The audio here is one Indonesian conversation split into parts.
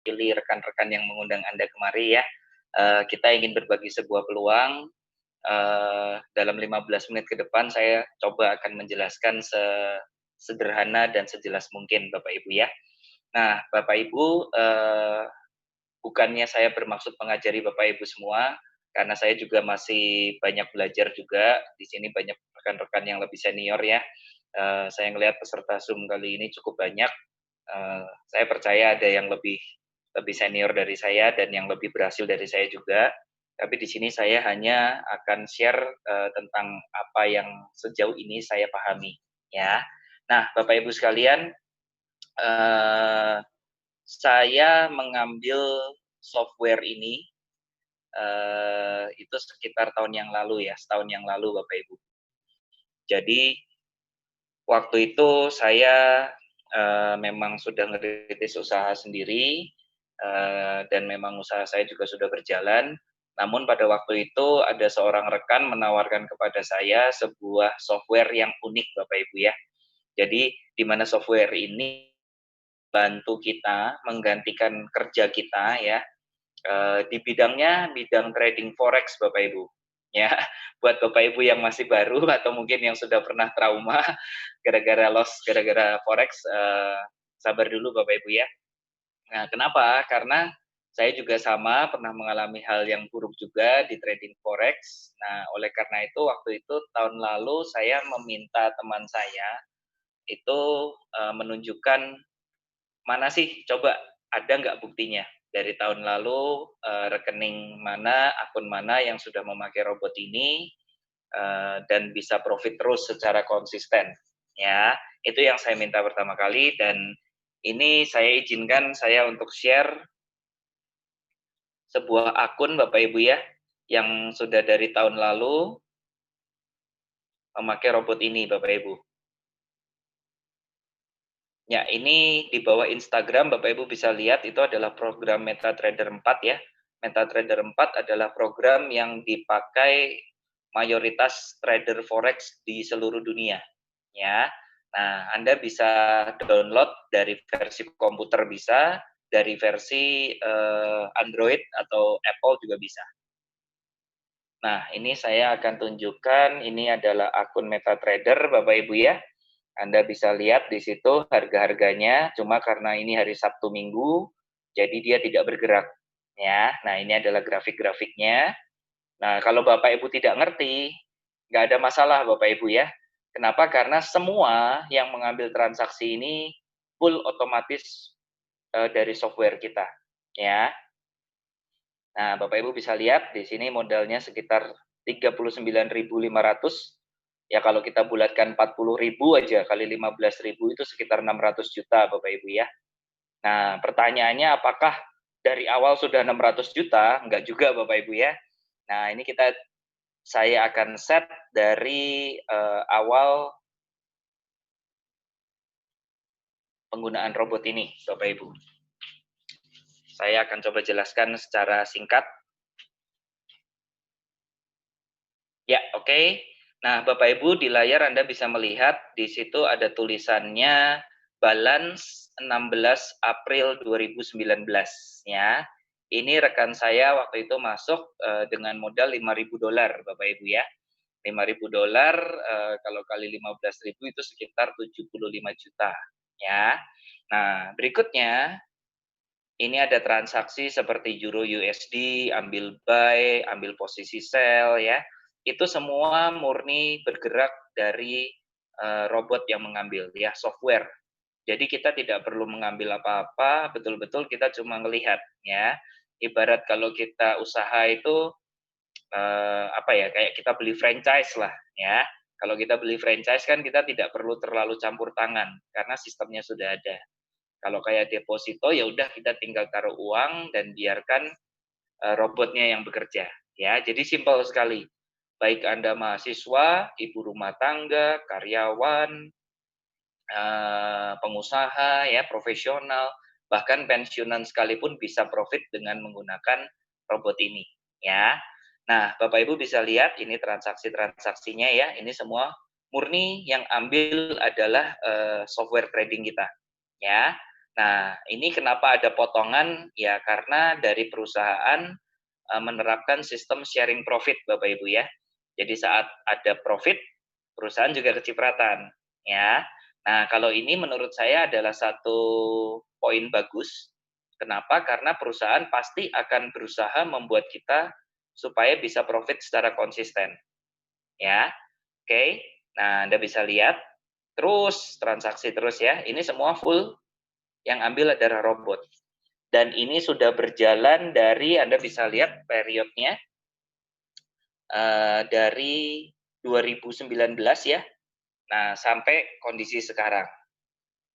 pilih rekan-rekan yang mengundang Anda kemari ya. Kita ingin berbagi sebuah peluang. Dalam 15 menit ke depan saya coba akan menjelaskan sederhana dan sejelas mungkin Bapak Ibu ya. Nah, Bapak Ibu, bukannya saya bermaksud mengajari Bapak Ibu semua, karena saya juga masih banyak belajar juga. Di sini banyak rekan-rekan yang lebih senior ya. Saya melihat peserta Zoom kali ini cukup banyak. Saya percaya ada yang lebih senior dari saya dan yang lebih berhasil dari saya juga. Tapi di sini saya hanya akan share tentang apa yang sejauh ini saya pahami, ya. Nah, Bapak Ibu sekalian, saya mengambil software ini itu sekitar tahun yang lalu ya, setahun yang lalu Bapak Ibu. Jadi waktu itu saya memang sudah ngerintis usaha sendiri, dan memang usaha saya juga sudah berjalan. Namun pada waktu itu ada seorang rekan menawarkan kepada saya sebuah software yang unik Bapak Ibu ya. Jadi di mana software ini bantu kita menggantikan kerja kita ya, di bidang trading forex Bapak Ibu. Ya, buat Bapak Ibu yang masih baru atau mungkin yang sudah pernah trauma gara-gara loss, gara-gara forex, sabar dulu Bapak Ibu ya. Nah, kenapa? Karena saya juga sama pernah mengalami hal yang buruk juga di trading forex. Nah, oleh karena itu waktu itu tahun lalu saya meminta teman saya itu menunjukkan mana sih coba ada nggak buktinya dari tahun lalu, rekening mana, akun mana yang sudah memakai robot ini, dan bisa profit terus secara konsisten, ya. Itu yang saya minta pertama kali dan ini saya izinkan saya untuk share sebuah akun Bapak Ibu ya, yang sudah dari tahun lalu memakai robot ini Bapak Ibu. Ya, ini di bawah Instagram Bapak Ibu bisa lihat itu adalah program MetaTrader 4 ya. MetaTrader 4 adalah program yang dipakai mayoritas trader forex di seluruh dunia, ya. Nah, Anda bisa download dari versi komputer bisa, dari versi Android atau Apple juga bisa. Nah, ini saya akan tunjukkan, ini adalah akun MetaTrader Bapak Ibu ya. Anda bisa lihat di situ harga-harganya, cuma karena ini hari Sabtu Minggu, jadi dia tidak bergerak. Ya, nah ini adalah grafik-grafiknya. Nah, kalau Bapak Ibu tidak ngerti, nggak ada masalah Bapak Ibu ya. Kenapa? Karena semua yang mengambil transaksi ini full otomatis dari software kita. Ya, nah Bapak Ibu bisa lihat di sini modalnya sekitar 39.500. Ya kalau kita bulatkan 40.000 aja kali 15.000 itu sekitar 600 juta Bapak Ibu ya. Nah, pertanyaannya apakah dari awal sudah 600 juta? Enggak juga Bapak Ibu ya. Nah, ini saya akan set dari awal penggunaan robot ini Bapak Ibu. Saya akan coba jelaskan secara singkat. Ya, oke. Nah, Bapak Ibu di layar Anda bisa melihat di situ ada tulisannya balance 16 April 2019 ya. Ini rekan saya waktu itu masuk dengan modal $5.000 Bapak Ibu ya. $5.000 kalau kali 15.000 itu sekitar 75 juta ya. Nah, berikutnya ini ada transaksi seperti Euro USD, ambil buy, ambil posisi sell ya. Itu semua murni bergerak dari robot yang mengambil ya, software. Jadi kita tidak perlu mengambil apa-apa, betul-betul kita cuma melihat ya. Ibarat kalau kita usaha itu apa ya, kayak kita beli franchise lah ya. Kalau kita beli franchise kan kita tidak perlu terlalu campur tangan karena sistemnya sudah ada. Kalau kayak deposito ya udah kita tinggal taruh uang dan biarkan robotnya yang bekerja ya. Jadi simpel sekali. Baik Anda mahasiswa, ibu rumah tangga, karyawan, pengusaha ya, profesional, bahkan pensiunan sekalipun bisa profit dengan menggunakan robot ini ya. Nah, Bapak Ibu bisa lihat ini transaksi-transaksinya ya. Ini semua murni yang ambil adalah software trading kita ya. Nah, ini kenapa ada potongan? Ya, karena dari perusahaan menerapkan sistem sharing profit, Bapak Ibu ya. Jadi saat ada profit, perusahaan juga kecipratan, ya. Nah, kalau ini menurut saya adalah satu poin bagus. Kenapa? Karena perusahaan pasti akan berusaha membuat kita supaya bisa profit secara konsisten, ya. Oke. Nah, Anda bisa lihat terus transaksi terus ya. Ini semua full yang ambil adalah robot. Dan ini sudah berjalan dari, Anda bisa lihat periodnya, dari 2019 ya, nah sampai kondisi sekarang.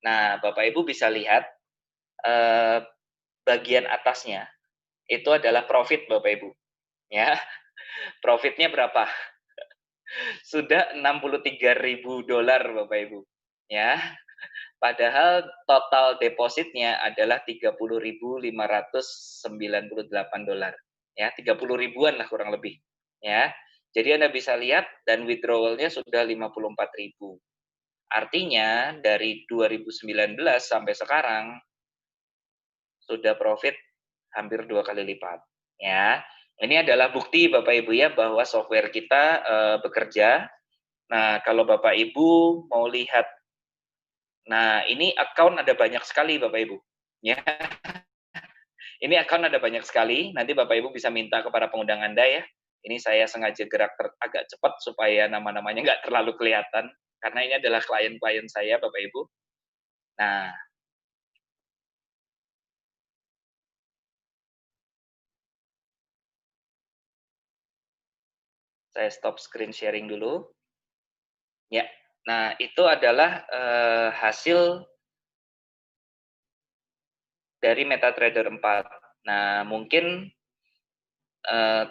Nah, Bapak Ibu bisa lihat, bagian atasnya, itu adalah profit Bapak Ibu, ya. Profitnya berapa? Sudah $63.000 Bapak Ibu, ya. Padahal total depositnya adalah $30.598, ya, 30 ribuan lah kurang lebih, ya. Jadi Anda bisa lihat dan withdrawal-nya sudah 54.000. Artinya dari 2019 sampai sekarang sudah profit hampir 2 kali lipat, ya. Ini adalah bukti Bapak Ibu ya bahwa software kita bekerja. Nah, kalau Bapak Ibu mau lihat, nah ini account ada banyak sekali Bapak Ibu, ya. Ini account ada banyak sekali, nanti Bapak Ibu bisa minta kepada pengundang Anda ya. Ini saya sengaja gerak agak cepat supaya nama-namanya nggak terlalu kelihatan, karena ini adalah klien-klien saya Bapak Ibu. Nah, saya stop screen sharing dulu. Ya, nah itu adalah hasil dari MetaTrader 4. Nah, mungkin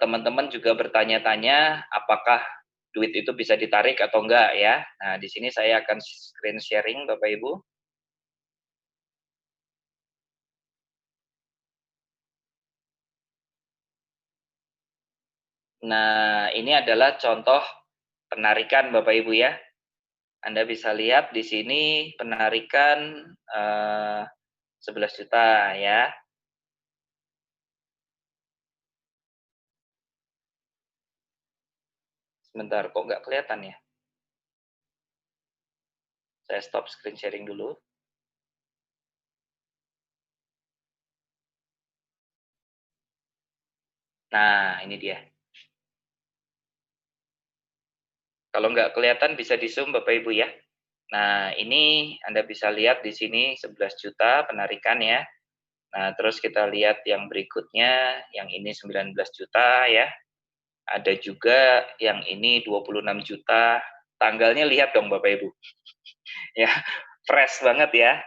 teman-teman juga bertanya-tanya apakah duit itu bisa ditarik atau enggak ya. Nah, di sini saya akan screen sharing Bapak Ibu. Nah, ini adalah contoh penarikan Bapak Ibu ya. Anda bisa lihat di sini penarikan 11 juta ya. Sebentar, kok nggak kelihatan ya? Saya stop screen sharing dulu. Nah, ini dia. Kalau nggak kelihatan bisa di-zoom Bapak Ibu ya. Nah, ini Anda bisa lihat di sini 11 juta penarikan ya. Nah, terus kita lihat yang berikutnya, yang ini 19 juta ya. Ada juga yang ini 26 juta. Tanggalnya lihat dong Bapak Ibu. Ya, fresh banget ya.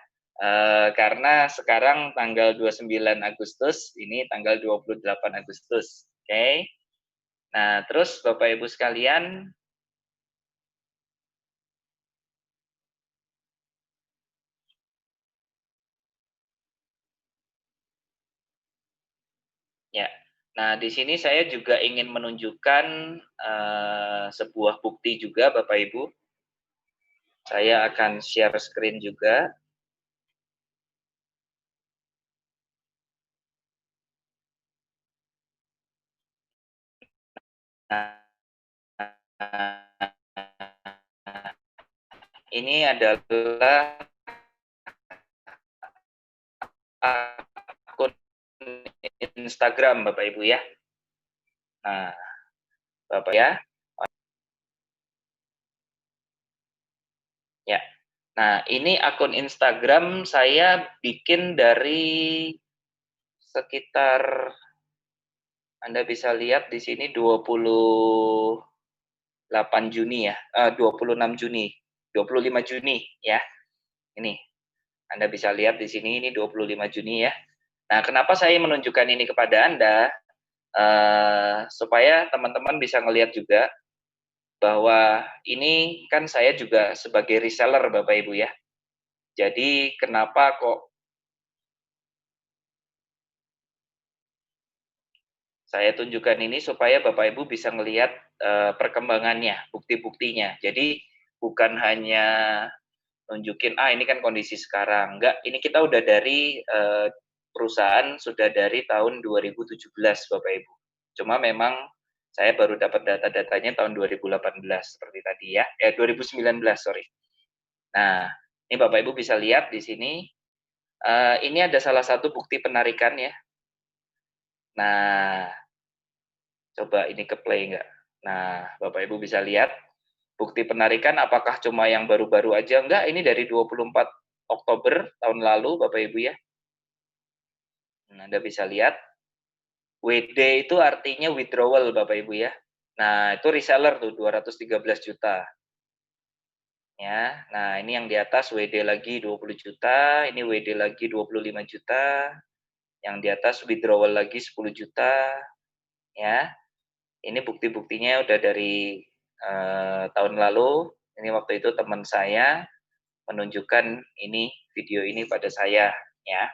Karena sekarang tanggal 29 Agustus, ini tanggal 28 Agustus. Oke. Nah, terus Bapak Ibu sekalian, ya. Nah, di sini saya juga ingin menunjukkan sebuah bukti juga, Bapak Ibu. Saya akan share screen juga. Nah, ini adalah akun Instagram, Bapak Ibu ya. Nah, Bapak ya. Ya. Nah, ini akun Instagram saya bikin dari sekitar, Anda bisa lihat di sini 28 Juni ya, 26 Juni, 25 Juni ya. Ini, Anda bisa lihat di sini ini 25 Juni ya. Nah, kenapa saya menunjukkan ini kepada Anda? Supaya teman-teman bisa ngelihat juga bahwa ini kan saya juga sebagai reseller Bapak Ibu ya. Jadi kenapa kok saya tunjukkan ini supaya Bapak Ibu bisa melihat perkembangannya, bukti-buktinya. Jadi bukan hanya nunjukin, ini kan kondisi sekarang. Enggak, ini kita udah dari perusahaan sudah dari tahun 2017, Bapak Ibu. Cuma memang saya baru dapat data-datanya tahun 2018 seperti tadi ya. 2019, sorry. Nah, ini Bapak Ibu bisa lihat di sini, ini ada salah satu bukti penarikan ya. Nah, coba ini ke play enggak? Nah, Bapak Ibu bisa lihat, bukti penarikan apakah cuma yang baru-baru aja? Enggak, ini dari 24 Oktober tahun lalu, Bapak Ibu ya. Nah, Anda bisa lihat, WD itu artinya withdrawal, Bapak Ibu ya. Nah, itu reseller tuh 213 juta. Ya, nah ini yang di atas WD lagi 20 juta, ini WD lagi 25 juta, yang di atas withdrawal lagi 10 juta, ya. Ini bukti-buktinya udah dari tahun lalu. Ini waktu itu teman saya menunjukkan ini video ini pada saya, ya.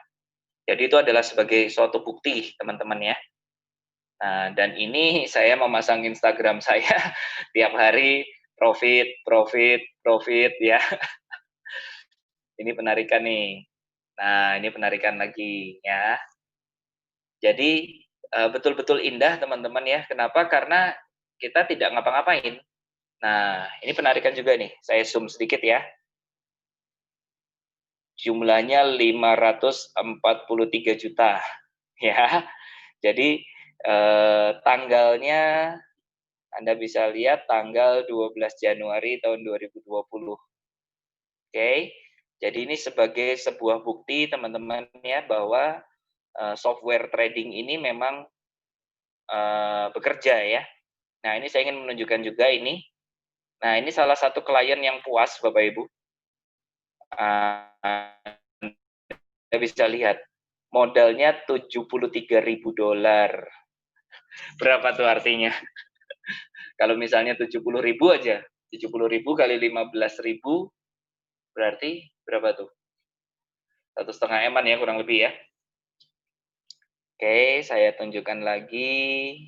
Jadi itu adalah sebagai suatu bukti, teman-teman ya. Nah, dan ini saya memasang Instagram saya tiap hari profit, profit, profit ya. Ini penarikan nih. Nah, ini penarikan lagi ya. Jadi betul-betul indah teman-teman ya. Kenapa? Karena kita tidak ngapa-ngapain. Nah, ini penarikan juga nih. Saya zoom sedikit ya. Jumlahnya 543 juta ya. Jadi tanggalnya Anda bisa lihat tanggal 12 Januari tahun 2020. Oke. Jadi ini sebagai sebuah bukti teman-teman ya bahwa software trading ini memang bekerja ya. Nah, ini saya ingin menunjukkan juga ini. Nah, ini salah satu klien yang puas Bapak Ibu. Anda bisa lihat modalnya $73.000. Berapa tuh artinya? Kalau misalnya 70.000 aja, 70.000 kali 15.000 berarti berapa tuh? 1,5 eman ya kurang lebih ya. Oke, saya tunjukkan lagi.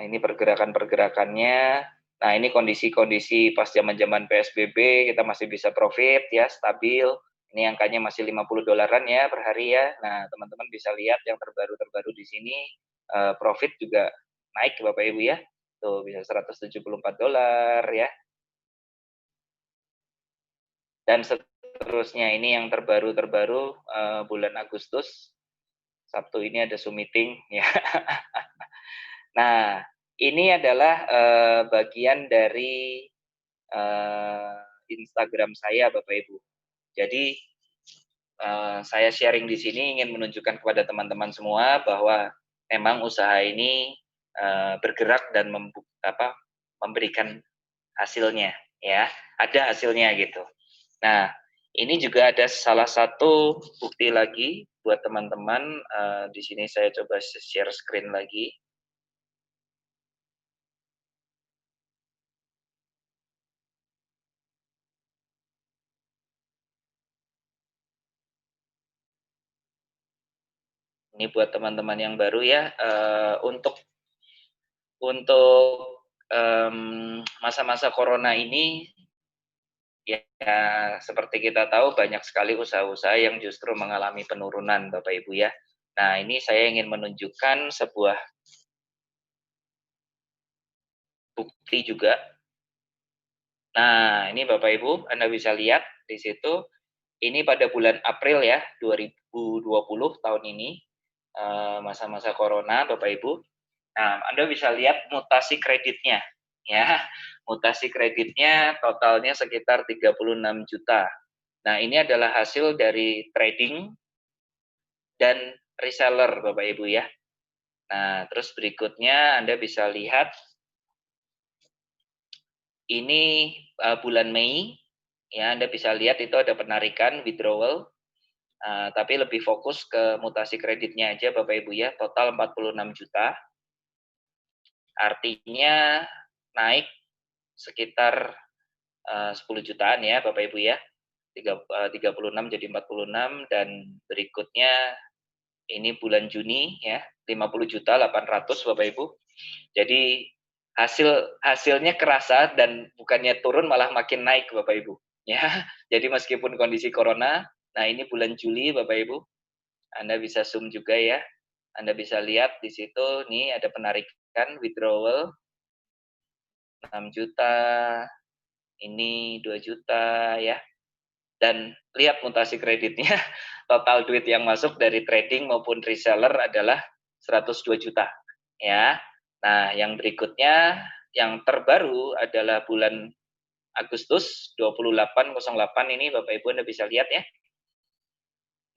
Ini pergerakan-pergerakannya. Nah, ini kondisi-kondisi pas zaman-zaman PSBB kita masih bisa profit ya, stabil. Ini angkanya masih $50 ya per hari ya. Nah, teman-teman bisa lihat yang terbaru-terbaru di sini profit juga naik Bapak Ibu ya. Tuh bisa $174 ya. Dan seterusnya ini yang terbaru-terbaru bulan Agustus. Sabtu ini ada Zoom meeting ya. Nah, ini adalah bagian dari Instagram saya, Bapak Ibu. Jadi saya sharing di sini ingin menunjukkan kepada teman-teman semua bahwa memang usaha ini bergerak dan memberikan hasilnya, ya, ada hasilnya gitu. Nah, ini juga ada salah satu bukti lagi buat teman-teman. Di sini saya coba share screen lagi. Ini buat teman-teman yang baru ya, untuk masa-masa corona ini, ya seperti kita tahu banyak sekali usaha-usaha yang justru mengalami penurunan Bapak Ibu ya. Nah, ini saya ingin menunjukkan sebuah bukti juga. Nah, ini Bapak Ibu, Anda bisa lihat di situ, ini pada bulan April ya, 2020 tahun ini, masa-masa corona Bapak Ibu. Nah, Anda bisa lihat mutasi kreditnya, ya. Mutasi kreditnya totalnya sekitar 36 juta. Nah, ini adalah hasil dari trading dan reseller, Bapak Ibu ya. Nah, terus berikutnya Anda bisa lihat ini bulan Mei, ya Anda bisa lihat itu ada penarikan withdrawal, tapi lebih fokus ke mutasi kreditnya aja Bapak Ibu ya, total 46 juta. Artinya naik sekitar 10 jutaan ya Bapak Ibu ya. 36 jadi 46 dan berikutnya ini bulan Juni ya 50 juta 800 Bapak Ibu. Jadi hasilnya kerasa dan bukannya turun malah makin naik Bapak Ibu, ya. Jadi meskipun kondisi corona, nah ini bulan Juli Bapak Ibu, Anda bisa zoom juga ya. Anda bisa lihat di situ nih ada penarikan withdrawal 6 juta, ini 2 juta ya. Dan lihat mutasi kreditnya, total duit yang masuk dari trading maupun reseller adalah 102 juta ya. Nah, yang berikutnya yang terbaru adalah bulan Agustus 2808 ini Bapak Ibu Anda bisa lihat ya.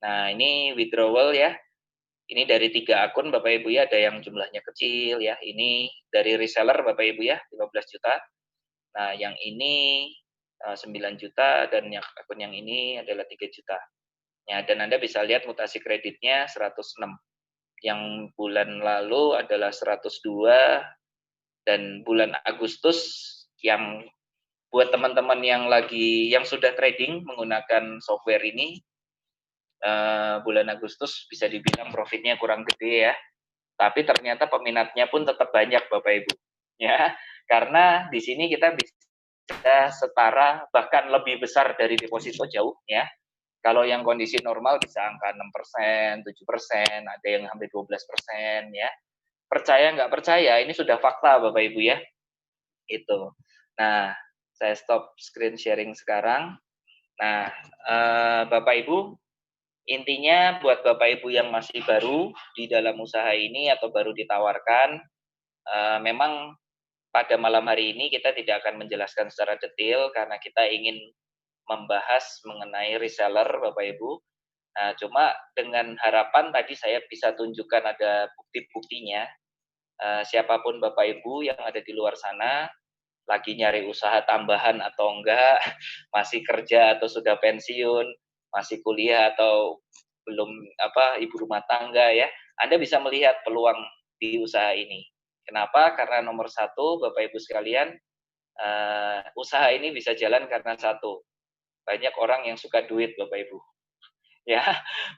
Nah, ini withdrawal ya. Ini dari 3 akun Bapak Ibu ya, ada yang jumlahnya kecil ya. Ini dari reseller Bapak Ibu ya, 15 juta. Nah, yang ini 9 juta dan yang akun yang ini adalah 3 juta. Ya, dan Anda bisa lihat mutasi kreditnya 106. Yang bulan lalu adalah 102 dan bulan Agustus yang buat teman-teman yang sudah trading menggunakan software ini bulan Agustus bisa dibilang profitnya kurang gede ya. Tapi ternyata peminatnya pun tetap banyak Bapak Ibu. Ya, karena di sini kita bisa setara bahkan lebih besar dari deposito jauh ya. Kalau yang kondisi normal bisa angka 6%, 7%, ada yang hampir 12% ya. Percaya nggak percaya, ini sudah fakta Bapak Ibu ya. Itu. Nah, saya stop screen sharing sekarang. Nah, Bapak Ibu, intinya buat Bapak Ibu yang masih baru di dalam usaha ini atau baru ditawarkan, memang pada malam hari ini kita tidak akan menjelaskan secara detail karena kita ingin membahas mengenai reseller Bapak Ibu. Nah, cuma dengan harapan tadi saya bisa tunjukkan ada bukti-buktinya. Siapapun Bapak Ibu yang ada di luar sana, lagi nyari usaha tambahan atau enggak, masih kerja atau sudah pensiun, masih kuliah atau belum ibu rumah tangga ya, Anda bisa melihat peluang di usaha ini. Kenapa? Karena nomor satu, Bapak Ibu sekalian, usaha ini bisa jalan karena satu, banyak orang yang suka duit Bapak Ibu. Ya,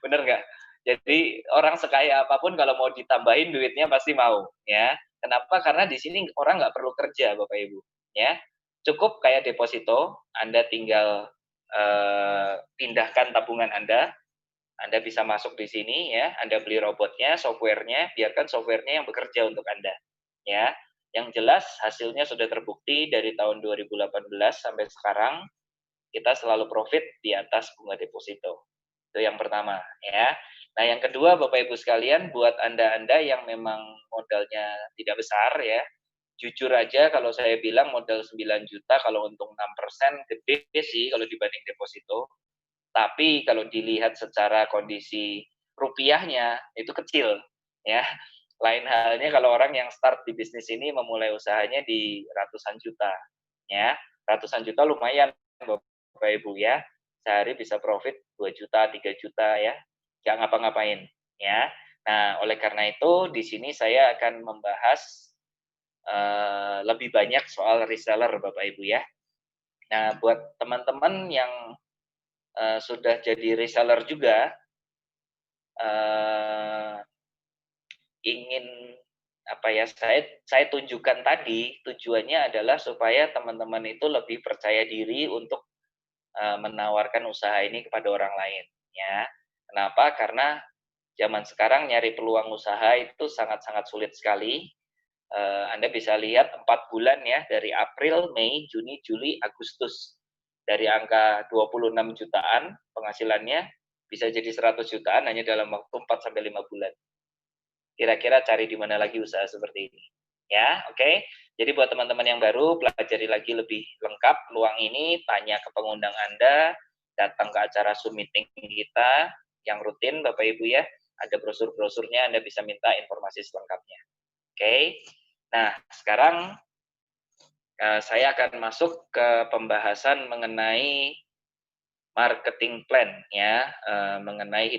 bener nggak? Jadi orang sekaya apapun kalau mau ditambahin duitnya pasti mau, ya. Kenapa? Karena di sini orang nggak perlu kerja, Bapak Ibu, ya. Cukup kayak deposito, Anda tinggal pindahkan tabungan Anda bisa masuk di sini, ya. Anda beli robotnya, softwarenya, biarkan softwarenya yang bekerja untuk Anda, ya. Yang jelas hasilnya sudah terbukti dari tahun 2018 sampai sekarang kita selalu profit di atas bunga deposito. Itu yang pertama ya. Nah, yang kedua Bapak Ibu sekalian, buat Anda-Anda yang memang modalnya tidak besar ya, jujur aja kalau saya bilang modal 9 juta kalau untung 6% gede sih kalau dibanding deposito. Tapi kalau dilihat secara kondisi rupiahnya itu kecil ya. Lain halnya kalau orang yang start di bisnis ini memulai usahanya di ratusan juta ya. Ratusan juta lumayan Bapak Ibu ya. Sehari bisa profit 2 juta, 3 juta ya. Nggak ngapa-ngapain ya. Nah, oleh karena itu di sini saya akan membahas lebih banyak soal reseller Bapak Ibu ya. Nah, buat teman-teman yang sudah jadi reseller juga, uh, ingin saya tunjukkan tadi tujuannya adalah supaya teman-teman itu lebih percaya diri untuk menawarkan usaha ini kepada orang lain ya. Kenapa? Karena zaman sekarang nyari peluang usaha itu sangat-sangat sulit sekali. Anda bisa lihat 4 bulan ya, dari April, Mei, Juni, Juli, Agustus. Dari angka 26 jutaan penghasilannya bisa jadi 100 jutaan hanya dalam waktu 4 sampai 5 bulan. Kira-kira cari di mana lagi usaha seperti ini. Ya, oke. Jadi buat teman-teman yang baru, pelajari lagi lebih lengkap peluang ini, tanya ke pengundang Anda, datang ke acara Zoom meeting kita yang rutin Bapak Ibu ya. Ada brosur-brosurnya, Anda bisa minta informasi selengkapnya. Oke. Nah, sekarang saya akan masuk ke pembahasan mengenai marketing plan ya, mengenai